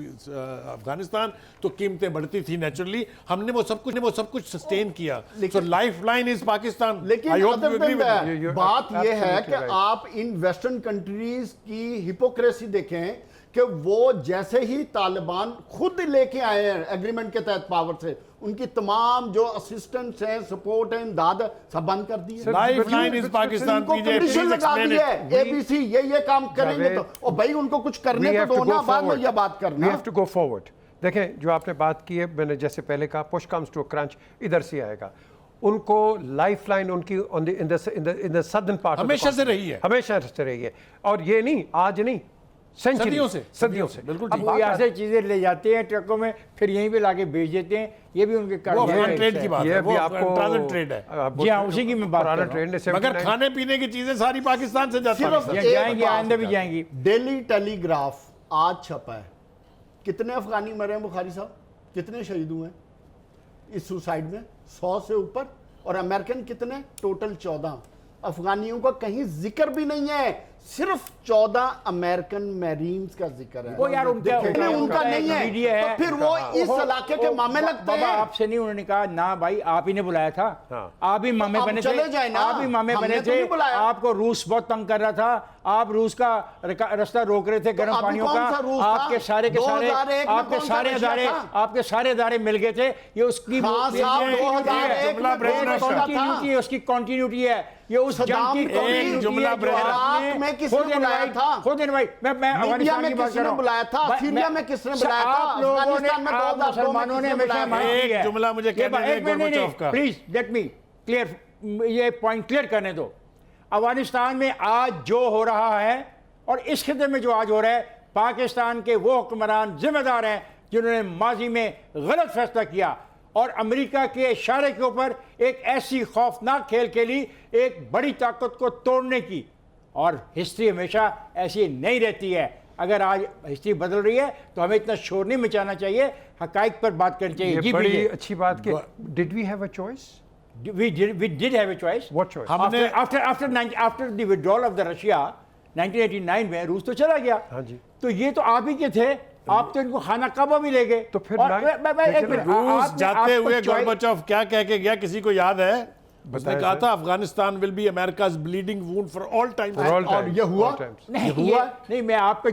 अफगानिस्तान तो कीमतें बढ़ती थी नेचुरली, हमने वो सब कुछ सस्टेन किया। सो लाइफलाइन इज पाकिस्तान। लेकिन बात यह है कि आप इन वेस्टर्न कंट्रीज की हिपोक्रेसी देखें कि वो जैसे ही तालिबान खुद लेके आए हैं एग्रीमेंट के तहत पावर से, उनकी तमाम जो असिस्टेंट्स हैं, सपोर्ट है, इमदाद सब बंद कर दी है। Lifeline is Pakistan. कंडीशन लगा दी है एबीसी ये काम करेंगे तो, और भाई उनको कुछ करने को दो ना, बाद में ये बात करना। We have to go forward. देखें जो आपने बात की है, मैंने जैसे पहले कहा पुश कम्स टू क्रंच इधर से आएगा। उनको लाइफलाइन उनकी इन द सदर्न पार्ट हमेशा से रही है, हमेशा से रही है। और ये नहीं आज नहीं, सदियों से सदियों से बिल्कुल अब ठीक। वो यहाँ से चीजें ले जाते हैं ट्रकों में, फिर यहीं पे लाके बेच देते हैं। ये भी उनके वो कारोबार अफगान का ट्रेड हिस्सा की है। बात ये है, भी वो आपको ट्रांजिट ट्रेड है। जी हाँ, उसी की मैं बात कर पुराना रहा हूँ। ट्रेड ने मगर 79 खाने पीने की चीजें सारी पाकिस्तान से जाती सिर्फ हैं। ये एक जाएंगी, बात आइंदा भी जाएंगी। डेली टेलीग्राफ आज छपा है, कितने अफगानी मरे हैं बुखारी साहब, कितने शहीद हुए हैं इस सुसाइड में? 100 से ऊपर। और अमेरिकन कितने? टोटल 14। अफगानियों का कहीं जिक्र भी नहीं है, सिर्फ 14 अमेरिकन मैरीन्स का जिक्र है। वो यार उनका उनका नहीं है, मीडिया है। तो फिर वो इस इलाके के मामे लगते बाबा हैं। आपसे नहीं, उन्होंने कहा ना भाई, आप ही ने बुलाया था। हाँ। आप ही मामे तो बने अब थे, चले जाए ना, आप ही मामे हमने बने तो थे। नहीं बुलाया। आपको रूस बहुत तंग कर रहा था, आप रूस का रास्ता रोक रहे थे गर्म अभी पानियों कौन का। सा रूस था? आपके सारे के सारे 2001 में आपके कौन सा सारे रशिया अदारे था? आपके सारे अदारे मिल गए थे। ये उसकी हाँ साहब, 2001 जुमला में ब्रेक कौन सा था? कंटिन्यूटी है, उसकी कंटिन्यूटी है। ये उस जंग सद्दाम की एक continuity जुमला है जो ब्रेक। आपने इराक में किसने खुद बुलाया invite- था? खुद invite- मैं लीबिया अफगानिस्तान में की बात किसने कर रहा हूं। बुलाया था? मैं- सीरिया मैं- में किसने बुलाया था? आप लोगों ने, अफगानिस्तान में आप 2002 में मुसलमानों ने किसने हमेशा बुलाया? मांग की है। एक जुमला मुझे कहने दें गोर्बाचोव का। प्लीज लेट मी क्लियर, ये पॉइंट क्लियर करने दो। अफगानिस्तान में आज जो हो रहा है और इस खिते में जो आज हो रहा है, पाकिस्तान के वो हुक्मरान जिम्मेदार हैं जिन्होंने माजी में गलत फैसला किया और अमेरिका के इशारे के ऊपर एक ऐसी खौफनाक खेल खेली, एक बड़ी ताकत को तोड़ने की। और हिस्ट्री हमेशा ऐसी नहीं रहती है। अगर आज हिस्ट्री बदल रही है तो हमें इतना शोर नहीं मचाना चाहिए, हकाइक पर बात करनी चाहिए। ये जी बड़ी प्लीज। अच्छी बात कि did we have a choice? we did have a choice. What choice? हमने- after the withdrawal of the Russia 1989 में रूस तो चला गया। हाँ जी। तो ये तो आप ही के थे, आप तो इनको खाना काबा भी ले गए। तो फिर और मैं- एक लेकिन मिनट, रूस आपने- जाते आपको हुए choice- गोर्बाचोव क्या कह के गया, किसी को याद है? उसने बताया कहा सर। था Afghanistan will be America's bleeding wound for all time. For all और times, ये हुआ? all times. नहीं, ये हुआ? नहीं, मैं आपको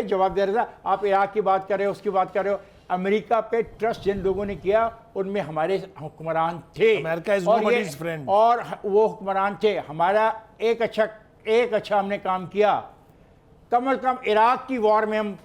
जवाब दे रहा था। आप इराक की बात कर रहे हो, उसकी बात कर रहे हो। अमेरिका पे ट्रस्ट जिन लोगों ने किया उनमें हमारे हुक्मरान थे। America is और ये- nobody's friend. और वो हुक्मरान थे। हमारा एक अच्छा हमने काम किया। कम से कम इराक की वॉर में हम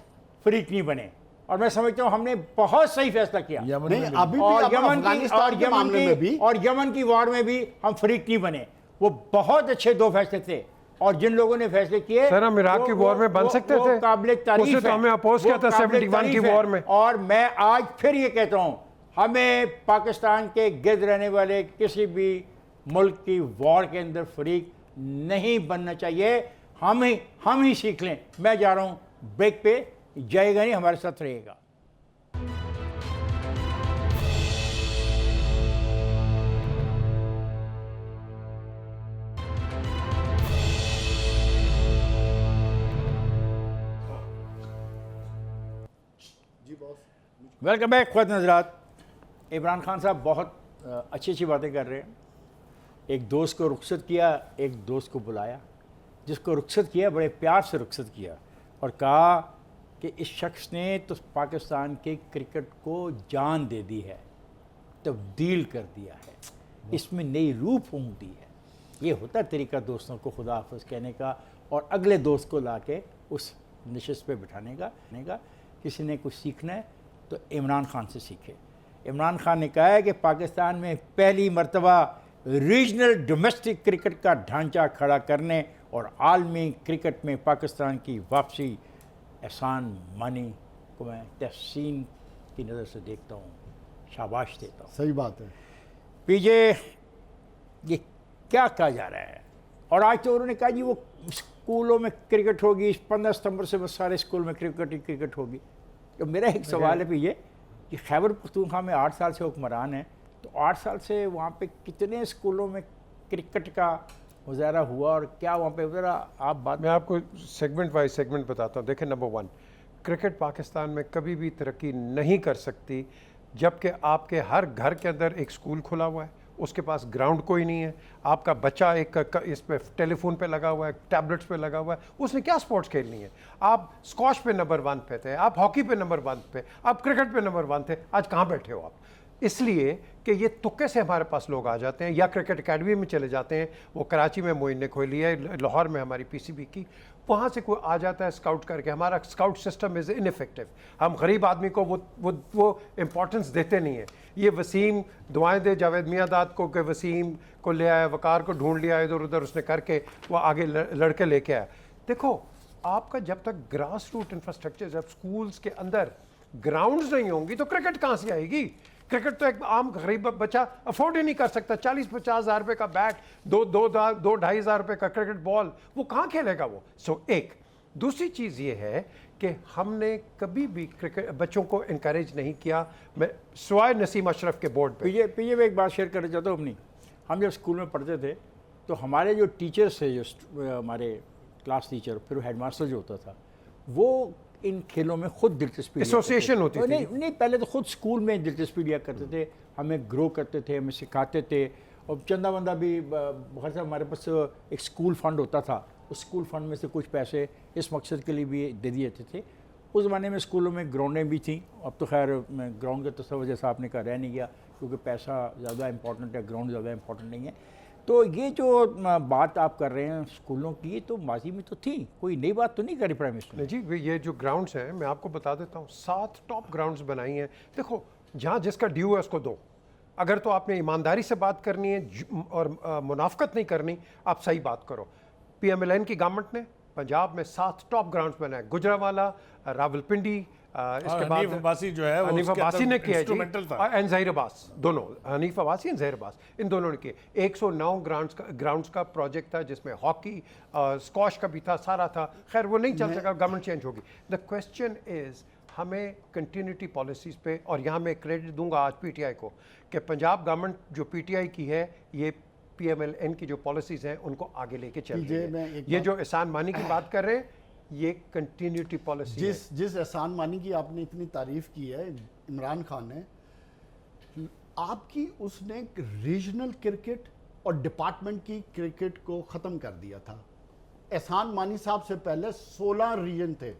फ्रीक नहीं बने, और मैं समझता हूँ हमने बहुत सही फैसला किया। यमन नहीं, में भी। अभी भी और अब यमन की अफगानिस्तान के मामले में भी और यमन की वॉर में भी हम फ्रीक नहीं बने। वो बहुत अच्छे दो फैसले थे, और जिन लोगों ने फैसले किए, सर, हम इराक की वॉर में बन सकते थे। काबिल तारीफ उससे तो है। हमें अपोज वो किया था काबिल 71 की तारीफ है। वॉर में। और मैं आज फिर ये कहता हूँ, हमें पाकिस्तान के गिर्द रहने वाले किसी भी मुल्क की वॉर के अंदर फरीक नहीं बनना चाहिए। हम ही सीख लें। मैं जा रहा हूँ ब्रेक पे, जाएगा नहीं, हमारे साथ रहेगा। वेलकम बैक खुद नजरात। इमरान खान साहब बहुत अच्छी बातें कर रहे हैं। एक दोस्त को रुखसत किया, एक दोस्त को बुलाया। जिसको रुखसत किया बड़े प्यार से रुखसत किया और कहा कि इस शख्स ने तो पाकिस्तान के क्रिकेट को जान दे दी है, तब्दील कर दिया है, इसमें नई रूह फूंक दी है। ये होता तरीका दोस्तों को खुदा हाफ़िज़ कहने का और अगले दोस्त को लाके उस नशिस्त पे बिठाने का। किसी ने कुछ सीखना है तो इमरान खान से सीखे। इमरान खान ने कहा है कि पाकिस्तान में पहली मर्तबा रीजनल डोमेस्टिक क्रिकेट का ढांचा खड़ा करने और आलमी क्रिकेट में पाकिस्तान की वापसी एहसान मानी को मैं तहसीन की नज़र से देखता हूँ, शाबाश देता हूँ। सही बात है। पीजे ये क्या कहा जा रहा है? और आज तो उन्होंने कहा जी वो स्कूलों में क्रिकेट होगी, 15 सितंबर से बस सारे स्कूल में क्रिकेट होगी। तो मेरा एक सवाल है पीजे कि खैबर पख्तूनख्वा में 8 साल से हुक्मरान है, तो 8 साल से वहाँ पे कितने स्कूलों में क्रिकेट का मुजाहरा हुआ और क्या वहाँ पे ज़रा आप बात। मैं आपको सेगमेंट वाइज सेगमेंट बताता हूँ। देखें, नंबर 1, क्रिकेट पाकिस्तान में कभी भी तरक्की नहीं कर सकती जबकि आपके हर घर के अंदर एक स्कूल खुला हुआ है, उसके पास ग्राउंड कोई नहीं है, आपका बच्चा इस पे टेलीफोन पे लगा हुआ है, टैबलेट्स पे लगा हुआ है, उसने क्या स्पोर्ट्स खेलनी है? आप स्क्वॉश पे नंबर 1 पे थे, आप हॉकी पे नंबर 1 पे, आप क्रिकेट पे नंबर 1 थे, आज कहाँ बैठे हो आप? इसलिए कि ये तुक्के से हमारे पास लोग आ जाते हैं या क्रिकेट एकेडमी में चले जाते हैं। वो कराची में मोइन ने खोली है, लाहौर में हमारी पीसीबी की, वहाँ से कोई आ जाता है स्काउट करके। हमारा स्काउट सिस्टम इज़ इनइफेक्टिव। हम गरीब आदमी को वो इम्पोर्टेंस देते नहीं है। ये वसीम दुआएं दे जावेद मियादाद को कि वसीम को ले आया, वकार को ढूंढ लिया इधर उधर उसने करके वो आगे लड़के लेके आया। देखो, आपका जब तक ग्रास रूट इंफ्रास्ट्रक्चर, जब स्कूल्स के अंदर ग्राउंड्स नहीं होंगी तो क्रिकेट कहाँ से आएगी? क्रिकेट तो एक आम गरीब बच्चा अफोर्ड ही नहीं कर सकता। 40-50 हज़ार रुपए का बैट, 2-2.5 हज़ार रुपए का क्रिकेट बॉल, वो कहाँ खेलेगा वो? सो एक दूसरी चीज़ ये है कि हमने कभी भी क्रिकेट बच्चों को इनकरेज नहीं किया, मैं सिवाय नसीम अशरफ के बोर्ड पे। पीजे मैं एक बात शेयर करना चाहता हूँ अपनी। हम जब स्कूल में पढ़ते थे तो हमारे जो टीचर्स थे, जो हमारे क्लास टीचर, फिर हेडमास्टर जो होता था, वो इन खेलों में खुद दिलचस्पी एसोसिएशन होती थी। नहीं, पहले तो खुद स्कूल में दिलचस्पी लिया करते थे, हमें ग्रो करते थे, हमें सिखाते थे। और चंदा वंदा भी बहुत सारा हमारे पास एक स्कूल फंड होता था, उस स्कूल फंड में से कुछ पैसे इस मकसद के लिए भी दे दिए थे। उस ज़माने में स्कूलों में ग्राउंडें भी थी। अब तो खैर ग्राउंड का तस्वर जैसा आपने कहा रह नहीं गया, क्योंकि पैसा ज़्यादा इंपॉर्टेंट है, ग्राउंड ज़्यादा इंपॉर्टेंट नहीं है। तो ये जो बात आप कर रहे हैं स्कूलों की, तो माजी में तो थी, कोई नई बात तो नहीं करी प्राइम मिनिस्टर ने। नहीं जी, ये जो ग्राउंड्स हैं मैं आपको बता देता हूँ, 7 टॉप ग्राउंड्स बनाई हैं। देखो, जहाँ जिसका ड्यू है उसको दो। अगर तो आपने ईमानदारी से बात करनी है और मुनाफकत नहीं करनी, आप सही बात करो। PMLN की गवर्नमेंट ने पंजाब में 7 टॉप ग्राउंड्स बनाए, गुजरावाला, रावलपिंडी, इसके बाद हनीफ अब्बासी जो है वो हनीफ उसके अब्बासी अंदर ने किया इंस्ट्रूमेंटल था। एंड ज़हीर अब्बास, दोनों, हनीफ अब्बासी एंड ज़हीर अब्बास, इन दोनों ने किए। 109 ग्राउंड्स का प्रोजेक्ट था, जिसमें हॉकी, स्क्वॉश का भी था, सारा था। खैर वो नहीं चल सका, गवर्नमेंट चेंज होगी। द क्वेश्चन इज, हमें कंटिन्यूटी पॉलिसीज़ पे, और यहाँ मैं क्रेडिट दूंगा आज PTI को कि पंजाब गवर्नमेंट जो PTI की है, ये PMLN की जो पॉलिसीज़ हैं उनको आगे लेके चल रही है। ये जो एहसान मानी की बात कर रहे हैं, ये कंटिन्यूटी पॉलिसी है। जिस एहसान मानी की आपने इतनी तारीफ की है इमरान खान ने, आपकी उसने रीजनल क्रिकेट और डिपार्टमेंट की क्रिकेट को ख़त्म कर दिया था। एहसान मानी साहब से पहले 16 रीजन थे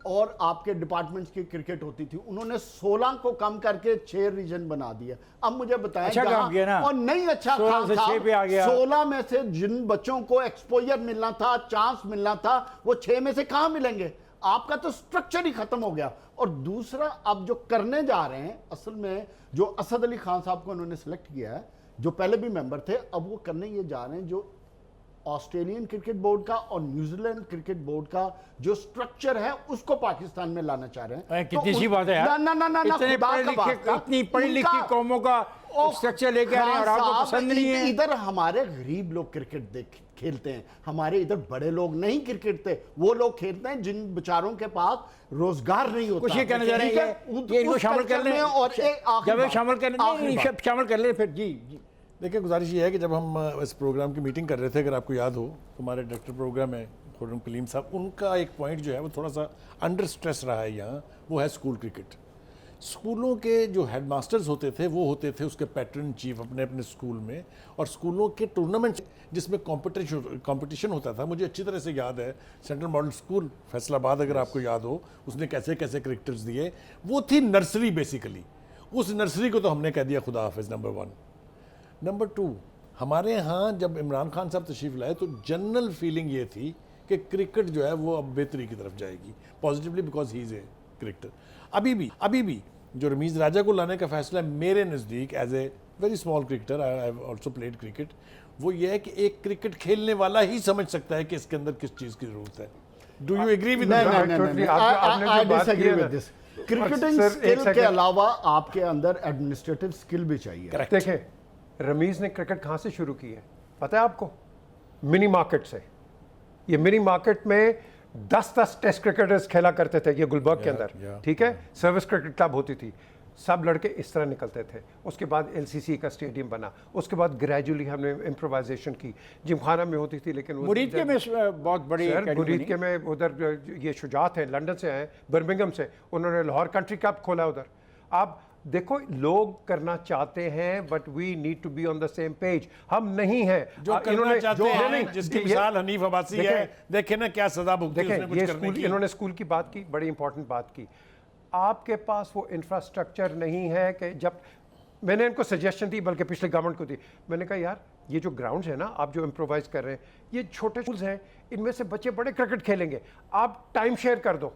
और आपके डिपार्टमेंट्स की क्रिकेट होती थी, उन्होंने 16 को कम करके 6 रीजन बना दिया। अब मुझे बताएं, अच्छा काम किया ना? और नहीं अच्छा 16 से 6 पे आ गया। 16 में से जिन बच्चों को एक्सपोजर मिलना था, चांस मिलना था, वो 6 में से कहां मिलेंगे? आपका तो स्ट्रक्चर ही खत्म हो गया। और दूसरा, अब जो करने जा रहे हैं, असल में जो असद अली खान साहब को उन्होंने सेलेक्ट किया है, जो पहले भी मेंबर थे, अब वो करने ये जा रहे हैं जो ऑस्ट्रेलियन क्रिकेट बोर्ड का और न्यूजीलैंड क्रिकेट बोर्ड का जो स्ट्रक्चर है, उसको पाकिस्तान में लाना चाह रहे हैं। कितनी सी बात है यार, इतने पढ़े लिखे, इतनी पढ़ी लिखी कौमों का स्ट्रक्चर लेके आ रहे हैं और आपको पसंद नहीं है। इधर हमारे गरीब लोग क्रिकेट खेलते हैं, हमारे इधर बड़े लोग नहीं क्रिकेट, वो लोग खेलते हैं जिन बेचारों के पास रोजगार नहीं होता। कुछ ये कहना चाह रहे हैं, ये इनको शामिल कर लें, और जब शामिल कर लें फिर। जी देखिए, गुजारिश ये है कि जब हम इस प्रोग्राम की मीटिंग कर रहे थे, अगर आपको याद हो, हमारे डायरेक्टर प्रोग्राम है खुर्रम कलीम साहब, उनका एक पॉइंट जो है वो थोड़ा सा अंडर स्ट्रेस रहा है यहाँ, वो है स्कूल क्रिकेट। स्कूलों के जो हेडमास्टर्स होते थे, वो होते थे उसके पैटर्न चीफ अपने अपने स्कूल में, और स्कूलों के टूर्नामेंट जिसमें कंपटीशन होता था। मुझे अच्छी तरह से याद है, सेंट्रल मॉडल स्कूल फैसलाबाद, अगर आपको याद हो, उसने कैसे कैसे क्रिकेटर्स दिए। वो थी नर्सरी बेसिकली। उस नर्सरी को तो हमने कह दिया खुदा हाफिज़, नंबर 1। नंबर 2, हमारे यहाँ जब इमरान खान साहब तशरीफ लाए तो जनरल फीलिंग ये थी कि क्रिकेट जो है वो अब बेहतरी की तरफ जाएगी, positively, because he is a cricketer. अभी भी जो रमीज़ राजा को लाने का फैसला मेरे नज़दीक, as a very small cricketer, I have also played cricket, वो ये है कि एक क्रिकेट खेलने वाला ही समझ सकता है कि इसके अंदर किस चीज़ की ज़रूरत है। Do you agree with cricketing skill के अलावा आपके अंदर एडमिनिस्ट्रेटिव स्किल भी चाहिए। देखें, रमीज़ ने क्रिकेट कहाँ से शुरू की है पता है आपको? मिनी मार्केट से। ये मिनी मार्केट में 10-10 टेस्ट क्रिकेटर्स खेला करते थे, ये गुलबर्ग के अंदर, ठीक है? सर्विस क्रिकेट क्लब होती थी, सब लड़के इस तरह निकलते थे। उसके बाद LCC का स्टेडियम बना, उसके बाद ग्रेजुअली हमने इम्प्रोवाइजेशन की। जिमखाना में होती थी, लेकिन मुरीद के में बहुत बड़ी, मुरीद के में उधर ये शुजात हैं, लंदन से हैं, बर्मिंघम से, उन्होंने लाहौर कंट्री क्लब खोला उधर। आप देखो, लोग करना चाहते हैं, but we need to be on the same page. हम नहीं हैं जो करना चाहते हैं, जिसकी मिसाल हनीफ अब्बासी है। देखें ना क्या सजा भुगती उसने कुछ करने की। इन्होंने स्कूल की बात की, बड़ी इंपॉर्टेंट बात की। आपके पास वो इंफ्रास्ट्रक्चर नहीं है कि जब मैंने इनको सजेशन दी, बल्कि पिछले गवर्नमेंट को दी, मैंने कहा यार ये जो ग्राउंड्स है ना, आप जो इम्प्रोवाइज कर रहे हैं, ये छोटे स्कूल्स हैं, इनमें से बच्चे बड़े क्रिकेट खेलेंगे, आप टाइम शेयर कर दो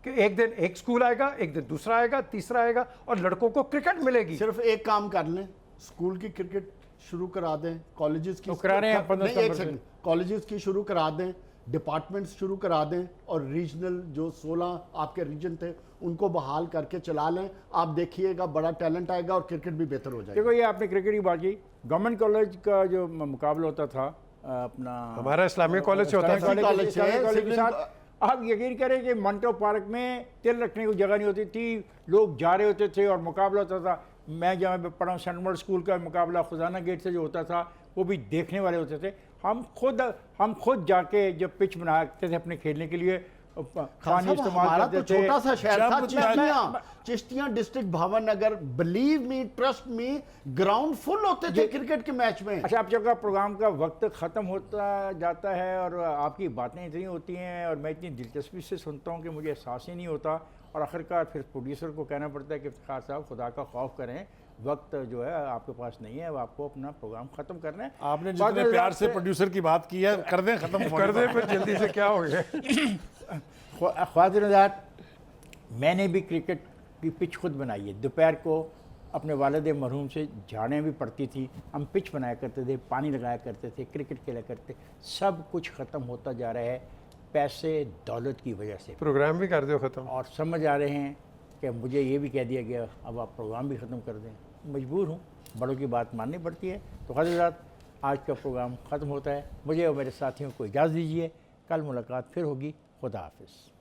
कि एक दिन एक स्कूल आएगा, एक दिन दूसरा आएगा, तीसरा आएगा, और लड़कों को क्रिकेट मिलेगी। सिर्फ एक काम कर लें, स्कूल की क्रिकेट शुरू करा दें, कॉलेजेस की करा रहे हैं, कॉलेजेस की शुरू करा दें, डिपार्टमेंट्स शुरू करा दें और रीजनल जो 16 आपके रीजन थे उनको बहाल करके चला लें, आप देखिएगा बड़ा टैलेंट आएगा और क्रिकेट भी बेहतर हो जाएगा। देखो ये आपने क्रिकेट की बात की, गवर्नमेंट कॉलेज का जो मुकाबला होता था अपना हमारा इस्लामिक कॉलेज से होता था। इस्लामिक कॉलेज इस्लामिक से, कॉलेज के सिविल- साथ आप यकीन करें कि मंटो पार्क में तिल रखने को जगह नहीं होती थी, लोग जा रहे होते थे और मुकाबला होता था। मैं जहाँ पे पढ़ा हूँ सेंट वर्ल्ड स्कूल का मुकाबला खुजाना गेट से जो होता था वो भी देखने वाले होते थे। हम खुद जाके जब पिच बनाते थे अपने खेलने के लिए, पानी इस्तेमाल हमारा करते तो थे। छोटा सा शहर था जब Chishtiyan district Bhavnagar, believe me trust me, ground full होते थे क्रिकेट के मैच में। अच्छा, अब जब प्रोग्राम का वक्त ख़त्म होता जाता है और आपकी बातें इतनी होती हैं और मैं इतनी दिलचस्पी से सुनता हूँ कि मुझे एहसास ही नहीं होता, और आखिरकार फिर प्रोड्यूसर को कहना पड़ता है कि इफ्तिखार साहब खुदा का खौफ करें, वक्त जो है आपके पास नहीं है, अब आपको अपना प्रोग्राम ख़त्म करना है। आपने जितने प्यार से प्रोड्यूसर की बात की है, कर दें खत्म कर दे फिर जल्दी से, क्या हो गया। ख्वातिरजात, मैंने भी क्रिकेट की पिच खुद बनाई है। दोपहर को अपने वालिद मरहूम से झाड़ें भी पड़ती थी, हम पिच बनाया करते थे, पानी लगाया करते थे, क्रिकेट खेला करते। सब कुछ ख़त्म होता जा रहा है पैसे दौलत की वजह से, प्रोग्राम भी कर दो ख़त्म। और समझ आ रहे हैं कि मुझे ये भी कह दिया गया अब आप प्रोग्राम भी ख़त्म कर दें। मजबूर हूँ, बड़ों की बात माननी पड़ती है। तो ख्वातिरजात, आज का प्रोग्राम ख़त्म होता है, मुझे और मेरे साथियों को इजाज़त दीजिए, कल मुलाकात फिर होगी। खुदा हाफिज़।